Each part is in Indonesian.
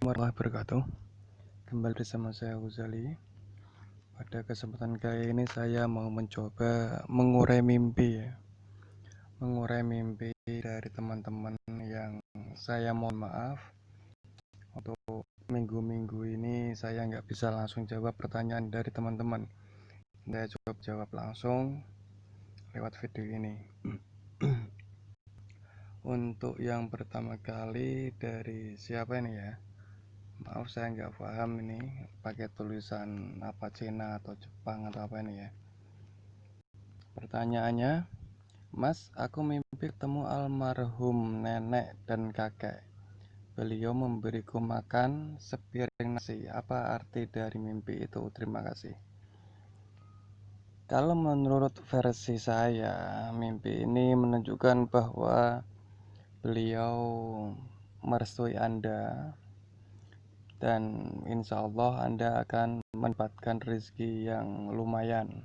Warahmatullahi wabarakatuh. Kembali bersama saya Ghazali. Pada kesempatan kali ini saya mau mencoba mengurai mimpi ya. Mengurai mimpi dari teman-teman yang saya mohon maaf untuk minggu-minggu ini saya nggak bisa langsung jawab pertanyaan dari teman-teman. Saya coba jawab langsung lewat video ini. Untuk yang pertama kali dari siapa ini ya? Maaf saya nggak paham ini pakai tulisan apa Cina atau Jepang atau apa ini ya. Pertanyaannya, Mas, aku mimpi ketemu almarhum nenek dan kakek. Beliau memberiku makan sepiring nasi. Apa arti dari mimpi itu? Terima kasih. Kalau menurut versi saya, mimpi ini menunjukkan bahwa beliau merestui Anda dan insya Allah Anda akan mendapatkan rezeki yang lumayan.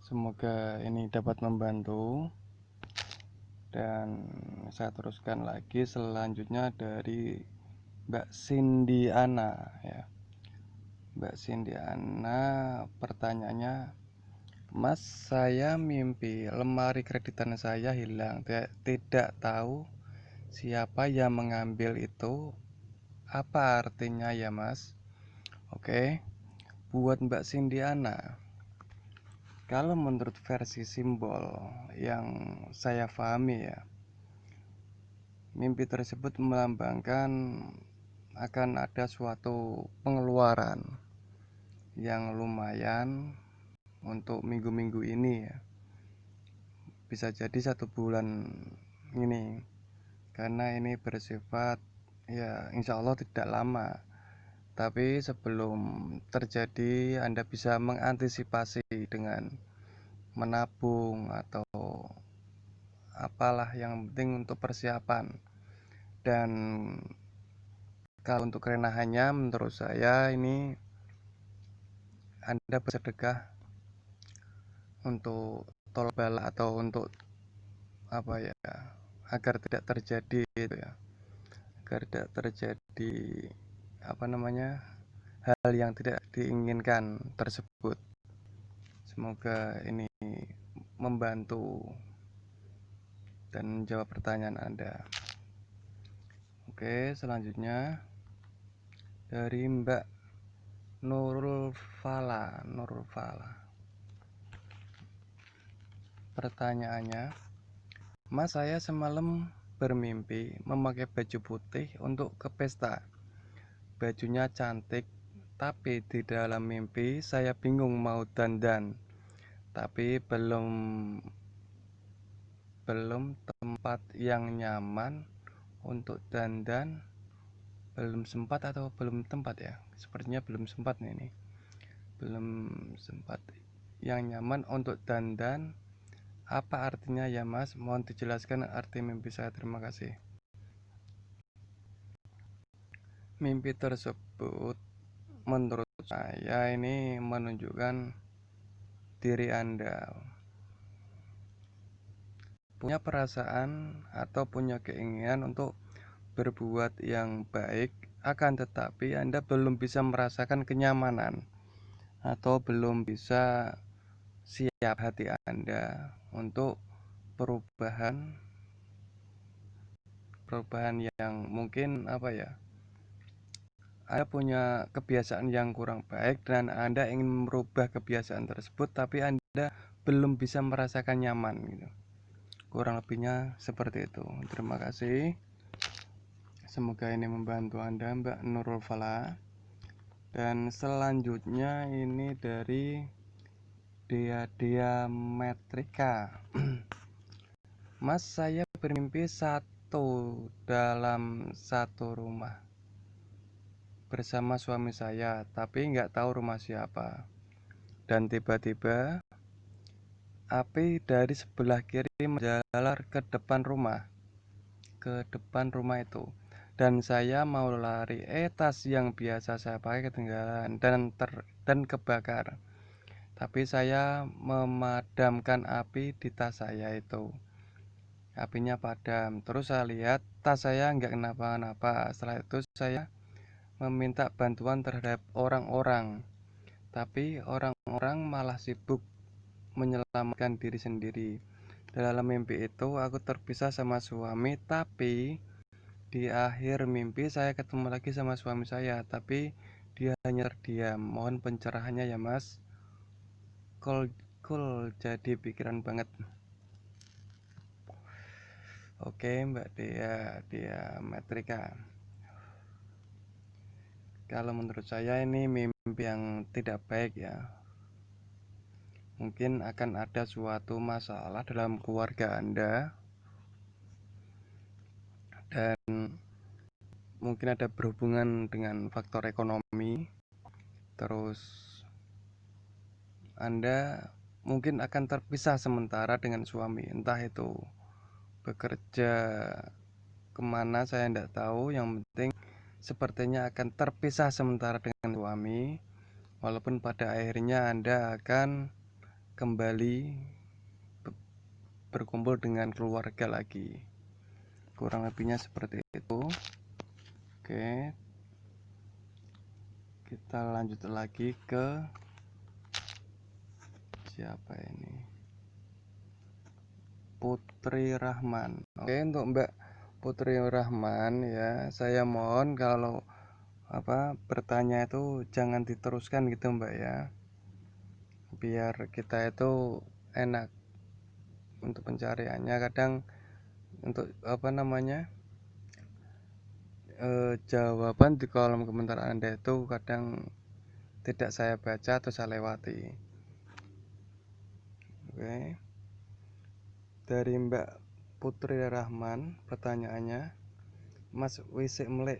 Semoga ini dapat membantu. Dan saya teruskan lagi selanjutnya dari Mbak Cindiana ya. Mbak Cindiana pertanyaannya, Mas, saya mimpi lemari kreditan saya hilang. Tidak tahu siapa yang mengambil itu. Apa artinya ya, Mas? Oke. Buat Mbak Cindiana, kalau menurut versi simbol yang saya pahami ya, mimpi tersebut melambangkan akan ada suatu pengeluaran yang lumayan untuk minggu-minggu ini ya. Bisa jadi 1 bulan ini, karena ini bersifat ya insya Allah tidak lama. Tapi sebelum terjadi Anda bisa mengantisipasi dengan menabung atau apalah yang penting untuk persiapan. Dan kalau untuk kerenahannya menurut saya ini Anda bersedekah untuk tolak bala atau untuk apa ya, agar tidak terjadi itu ya, agar tidak terjadi apa namanya, hal yang tidak diinginkan tersebut. Semoga ini membantu dan menjawab pertanyaan Anda. Oke, selanjutnya dari Mbak Nurul Fala. Pertanyaannya, Mas, saya semalam bermimpi memakai baju putih untuk ke pesta. Bajunya cantik, tapi di dalam mimpi saya bingung mau dandan. Tapi belum tempat yang nyaman untuk dandan. Belum sempat atau belum tempat ya? Sepertinya belum sempat nih ini. Belum sempat yang nyaman untuk dandan. Apa artinya ya Mas? Mohon dijelaskan arti mimpi saya. Terima kasih. Mimpi tersebut menurut saya ini menunjukkan diri Anda punya perasaan atau punya keinginan untuk berbuat yang baik, akan tetapi Anda belum bisa merasakan kenyamanan atau belum bisa siap hati Anda untuk perubahan yang mungkin apa ya, Anda punya kebiasaan yang kurang baik dan Anda ingin merubah kebiasaan tersebut, tapi Anda belum bisa merasakan nyaman gitu. Kurang lebihnya seperti itu. Terima kasih. Semoga ini membantu Anda, Mbak Nurul Fala. Dan selanjutnya ini dari Dea Metrika. Mas, saya bermimpi dalam satu rumah bersama suami saya, tapi nggak tahu rumah siapa. Dan tiba-tiba api dari sebelah kiri menjalar ke depan rumah itu, dan saya mau lari, tas yang biasa saya pakai ketinggalan dan kebakar. Tapi saya memadamkan api di tas saya itu. apinya padam. Terus saya lihat tas saya nggak kenapa-napa. Setelah itu saya meminta bantuan terhadap orang-orang, tapi orang-orang malah sibuk menyelamatkan diri sendiri. Dalam mimpi itu aku terpisah sama suami, tapi di akhir mimpi saya ketemu lagi sama suami saya, tapi dia hanya terdiam. Mohon pencerahannya ya Mas. Cool, jadi pikiran banget. Oke Mbak Dia Metrika. Kalau menurut saya ini mimpi yang tidak baik ya. Mungkin akan ada suatu masalah dalam keluarga Anda, dan mungkin ada berhubungan dengan faktor ekonomi. Terus Anda mungkin akan terpisah sementara dengan suami, entah itu bekerja kemana saya tidak tahu. Yang penting sepertinya akan terpisah sementara dengan suami, walaupun pada akhirnya Anda akan kembali berkumpul dengan keluarga lagi. Kurang lebihnya seperti itu. Oke, kita lanjut lagi ke siapa ini, Putri Rahman. Oke, untuk Mbak Putri Rahman ya, saya mohon kalau bertanya itu jangan diteruskan gitu Mbak ya, biar kita itu enak untuk pencariannya. Kadang untuk jawaban di kolom komentar Anda itu kadang tidak saya baca atau saya lewati. Oke, dari Mbak Putri Rahman pertanyaannya, Mas Wisik Melik.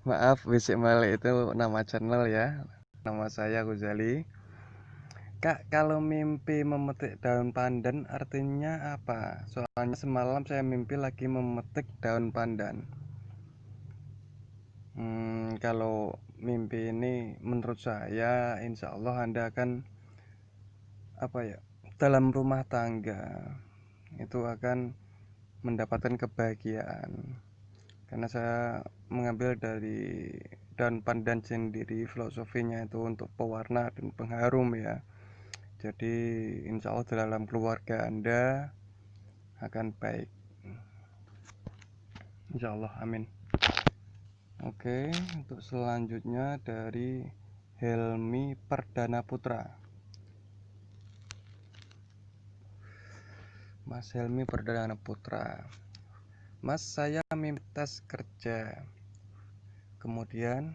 Maaf, Wisik Melik itu nama channel ya, nama saya Guzali. Kak, kalau mimpi memetik daun pandan artinya apa? Soalnya semalam saya mimpi lagi memetik daun pandan. Kalau mimpi ini menurut saya insya Allah Anda akan dalam rumah tangga itu akan mendapatkan kebahagiaan, karena saya mengambil dari daun pandan sendiri, filosofinya itu untuk pewarna dan pengharum ya. Jadi insya Allah dalam keluarga Anda akan baik, insya Allah, amin. Oke, untuk selanjutnya dari Helmi Perdana Putra. Mas Helmi Perdana Putra, Mas, saya mimpi tes kerja, kemudian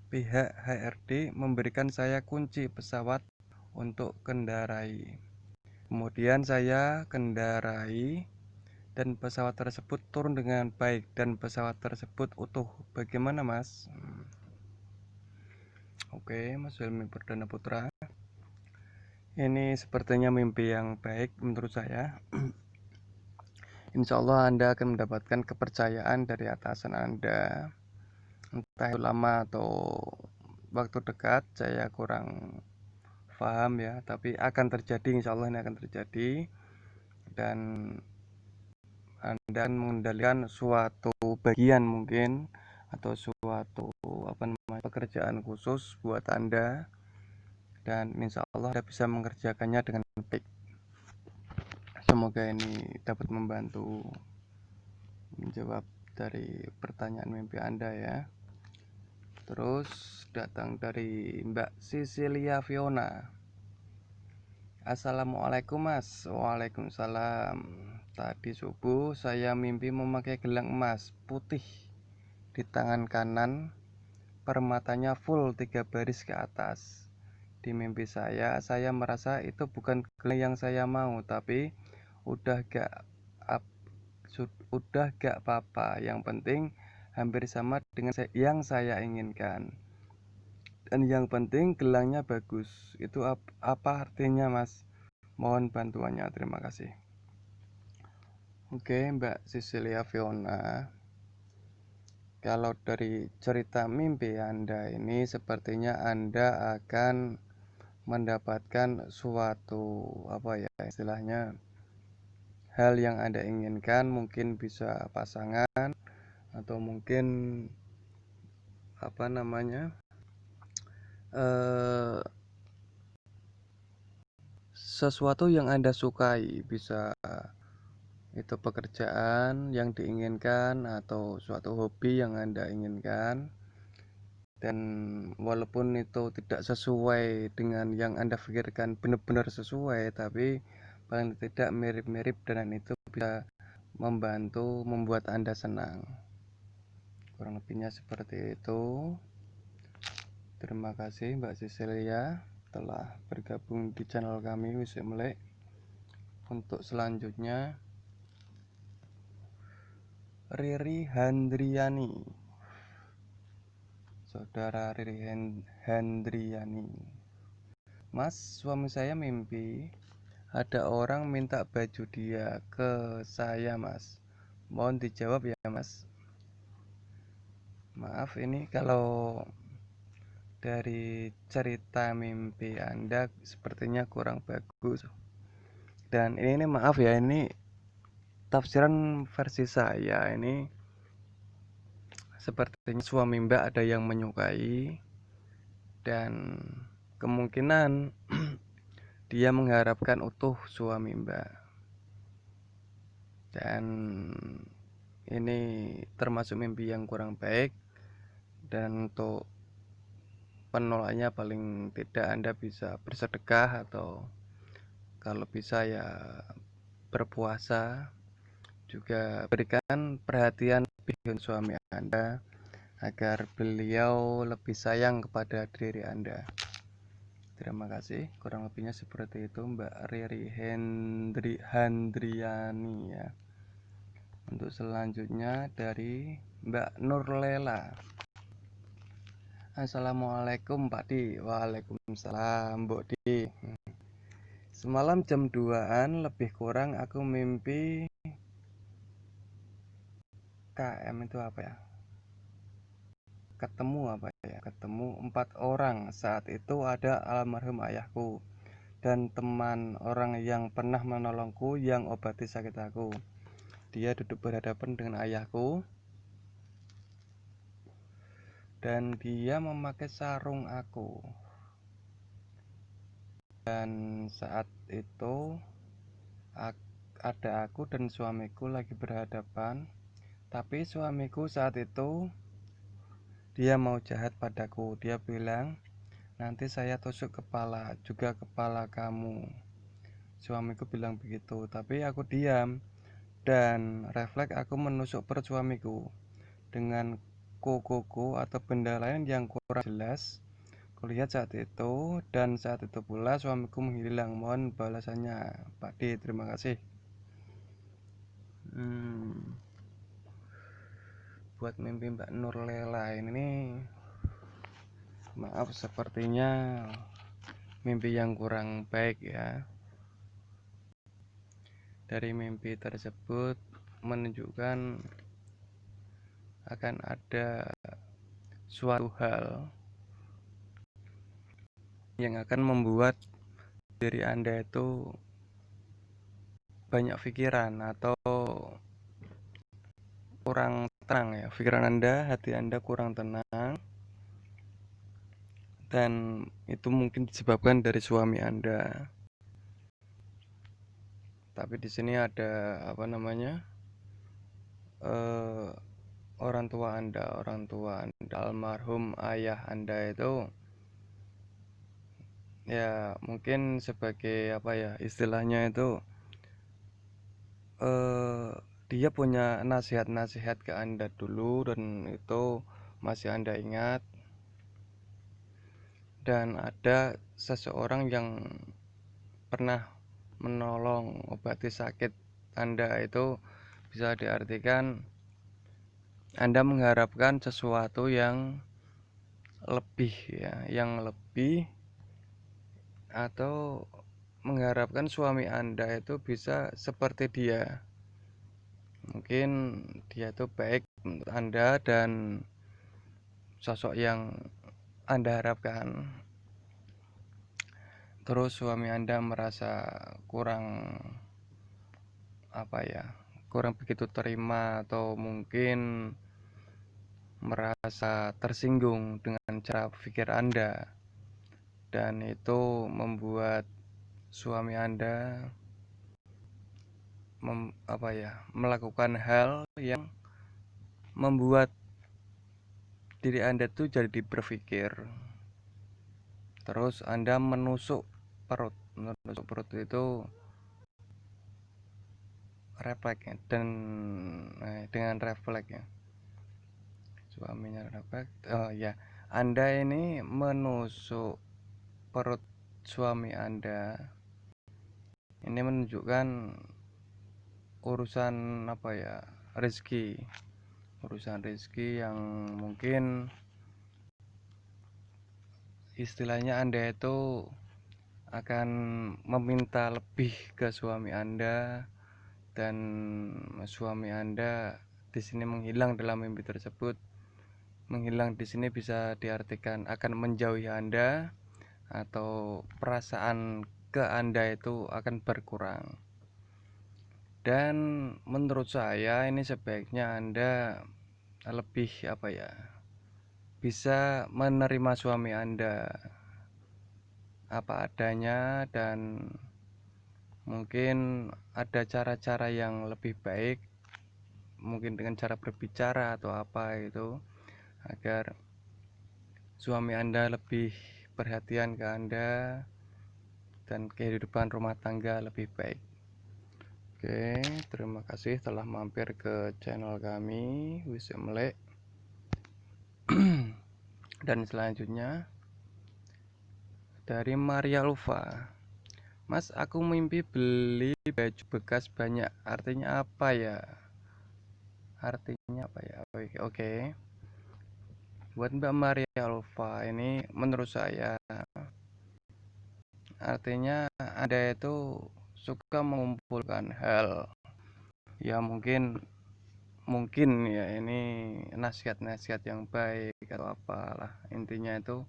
pihak HRD memberikan saya kunci pesawat untuk kendarai. Kemudian saya kendarai dan pesawat tersebut turun dengan baik dan pesawat tersebut utuh. Bagaimana Mas? Oke, Mas Helmi Perdana Putra, ini sepertinya mimpi yang baik menurut saya. Insya Allah Anda akan mendapatkan kepercayaan dari atasan Anda, entah itu lama atau waktu dekat, saya kurang paham ya, tapi akan terjadi, insya Allah ini akan terjadi. Dan Anda akan mengendalikan suatu bagian mungkin atau suatu pekerjaan khusus buat Anda, dan insya Allah Anda bisa mengerjakannya dengan baik. Semoga ini dapat membantu menjawab dari pertanyaan mimpi Anda ya. Terus datang dari Mbak Cecilia Fiona. Assalamualaikum Mas. Waalaikumsalam. Tadi subuh saya mimpi memakai gelang emas putih di tangan kanan, permatanya full 3 baris ke atas. Di mimpi saya merasa itu bukan gelang yang saya mau, tapi udah gak apa-apa, yang penting hampir sama dengan yang saya inginkan, dan yang penting gelangnya bagus. Itu apa artinya Mas? Mohon bantuannya, terima kasih. Oke Mbak Cecilia Fiona, kalau dari cerita mimpi Anda ini sepertinya Anda akan mendapatkan suatu istilahnya hal yang Anda inginkan, mungkin bisa pasangan atau mungkin eh, sesuatu yang Anda sukai, bisa itu pekerjaan yang diinginkan atau suatu hobi yang Anda inginkan. Dan walaupun itu tidak sesuai dengan yang Anda pikirkan benar-benar sesuai, tapi paling tidak mirip-mirip, dan itu bisa membuat Anda senang. Kurang lebihnya seperti itu. Terima kasih Mbak Cecilia telah bergabung di channel kami Wisik Melek. Untuk selanjutnya Riri Handriani, saudara Riri Handriani. Mas, suami saya mimpi ada orang minta baju dia ke saya, Mas. Mohon dijawab ya, Mas. Maaf, ini kalau dari cerita mimpi Anda sepertinya kurang bagus. Dan ini maaf ya, ini tafsiran versi saya. Ini sepertinya suami Mbak ada yang menyukai, dan kemungkinan dia mengharapkan utuh suami Mbak. Dan ini termasuk mimpi yang kurang baik, dan untuk penolaknya paling tidak Anda bisa bersedekah, atau kalau bisa ya berpuasa. Juga berikan perhatian lebih untuk suami Anda agar beliau lebih sayang kepada diri Anda. Terima kasih. Kurang lebihnya seperti itu Mbak Riri Handriani ya. Untuk selanjutnya dari Mbak Nurlela. Assalamualaikum Pak Di. Waalaikumsalam Mbok Di. Semalam jam 2-an lebih kurang aku mimpi KM itu apa ya? Ketemu 4 orang. Saat itu ada almarhum ayahku dan teman orang yang pernah menolongku yang obati sakit aku. Dia duduk berhadapan dengan ayahku dan dia memakai sarung aku. Dan saat itu ada aku dan suamiku lagi berhadapan, tapi suamiku saat itu dia mau jahat padaku. Dia bilang, nanti saya tusuk kepala, juga kepala kamu. Suamiku bilang begitu, tapi aku diam, dan refleks aku menusuk perut suamiku dengan kukuku atau benda lain yang kurang jelas. Kulihat saat itu, dan saat itu pula suamiku menghilang. Mohon balasannya Pak D, terima kasih. Buat mimpi Mbak Nurlela ini, maaf, sepertinya mimpi yang kurang baik ya. Dari mimpi tersebut menunjukkan akan ada suatu hal yang akan membuat diri Anda itu banyak pikiran atau kurang tenang ya. Pikiran Anda, hati Anda kurang tenang, dan itu mungkin disebabkan dari suami Anda. Tapi di sini ada orang tua Anda, almarhum ayah Anda itu ya mungkin sebagai istilahnya itu dia punya nasihat-nasihat ke Anda dulu, dan itu masih Anda ingat. Dan ada seseorang yang pernah menolong obati sakit Anda, itu bisa diartikan Anda mengharapkan sesuatu yang lebih ya, atau mengharapkan suami Anda itu bisa seperti dia. Mungkin dia itu baik menurut Anda dan sosok yang Anda harapkan. Terus suami Anda merasa kurang kurang begitu terima atau mungkin merasa tersinggung dengan cara pikir Anda, dan itu membuat suami Anda melakukan hal yang membuat diri Anda tuh jadi berpikir. Terus Anda menusuk perut. Menusuk perut itu refleks ya, dan dengan refleks ya, suaminya refleks. Oh ya, Anda ini menusuk perut suami Anda. Ini menunjukkan urusan rezeki. Urusan rezeki yang mungkin istilahnya Anda itu akan meminta lebih ke suami Anda, dan suami Anda di sini menghilang dalam mimpi tersebut. Menghilang di sini bisa diartikan akan menjauhi Anda, atau perasaan ke Anda itu akan berkurang. Dan menurut saya ini sebaiknya Anda lebih bisa menerima suami Anda apa adanya, dan mungkin ada cara-cara yang lebih baik, mungkin dengan cara berbicara atau apa itu, agar suami Anda lebih perhatian ke Anda dan kehidupan rumah tangga lebih baik. Oke, terima kasih telah mampir ke channel kami Wisemle. Dan selanjutnya dari Maria Lufa. Mas, aku mimpi beli baju bekas banyak. Artinya apa ya? Oke. Buat Mbak Maria Lufa, ini menurut saya artinya Anda itu suka mengumpulkan hal. Ya mungkin ya ini nasihat-nasihat yang baik atau apalah, intinya itu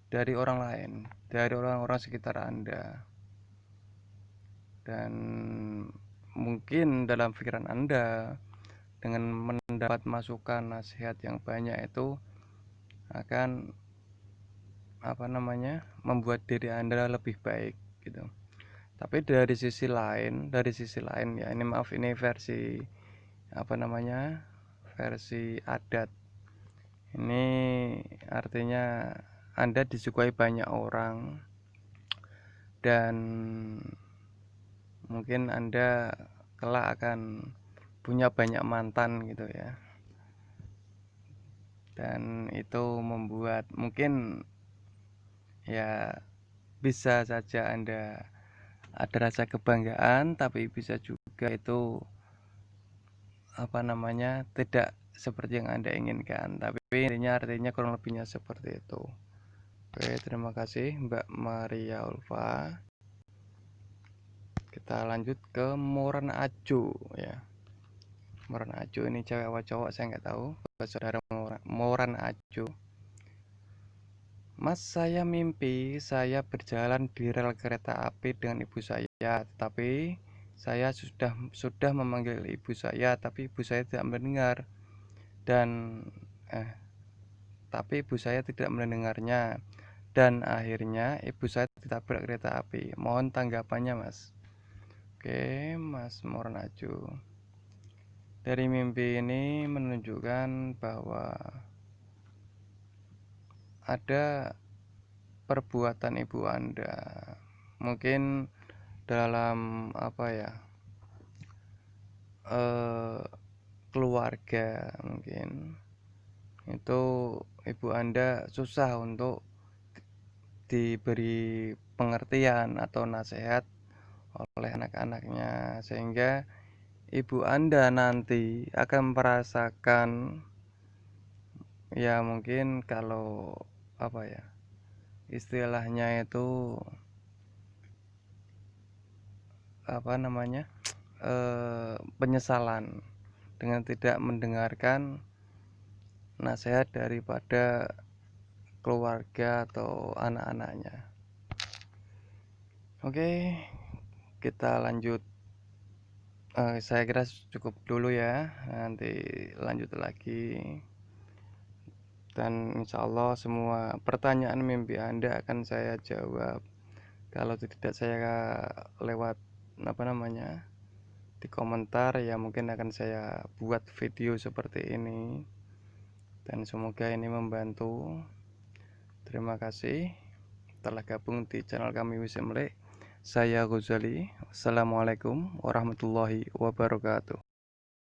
dari orang lain, dari orang-orang sekitar Anda. Dan mungkin dalam pikiran Anda, dengan mendapat masukan nasihat yang banyak itu akan membuat diri Anda lebih baik gitu. Tapi dari sisi lain ya, ini versi versi adat. Ini artinya Anda disukai banyak orang, dan mungkin Anda kelak akan punya banyak mantan gitu ya. Dan itu membuat mungkin ya bisa saja Anda ada rasa kebanggaan, tapi bisa juga itu tidak seperti yang Anda inginkan. Tapi artinya kurang lebihnya seperti itu. Oke, terima kasih Mbak Maria Ulfa. Kita lanjut ke Moran Acu ya. Moran Acu ini cewek atau cowok saya nggak tahu. Saudara Moran Acu. Mas, saya mimpi saya berjalan di rel kereta api dengan ibu saya, tetapi saya sudah memanggil ibu saya, tapi ibu saya tidak mendengar, dan tapi ibu saya tidak mendengarnya, dan akhirnya ibu saya ditabrak kereta api. Mohon tanggapannya, Mas. Oke, Mas Mornaju. Dari mimpi ini menunjukkan bahwa ada perbuatan ibu Anda mungkin dalam keluarga, mungkin itu ibu Anda susah untuk diberi pengertian atau nasihat oleh anak-anaknya, sehingga ibu Anda nanti akan merasakan ya mungkin kalau istilahnya itu penyesalan dengan tidak mendengarkan nasihat daripada keluarga atau anak-anaknya. Oke, kita lanjut Saya kira cukup dulu ya, nanti lanjut lagi. Dan insya Allah semua pertanyaan mimpi Anda akan saya jawab. Kalau tidak saya lewat apa namanya di komentar ya, mungkin akan saya buat video seperti ini. Dan semoga ini membantu. Terima kasih telah gabung di channel kami Wismlek. Saya Ghazali. Wassalamualaikum warahmatullahi wabarakatuh.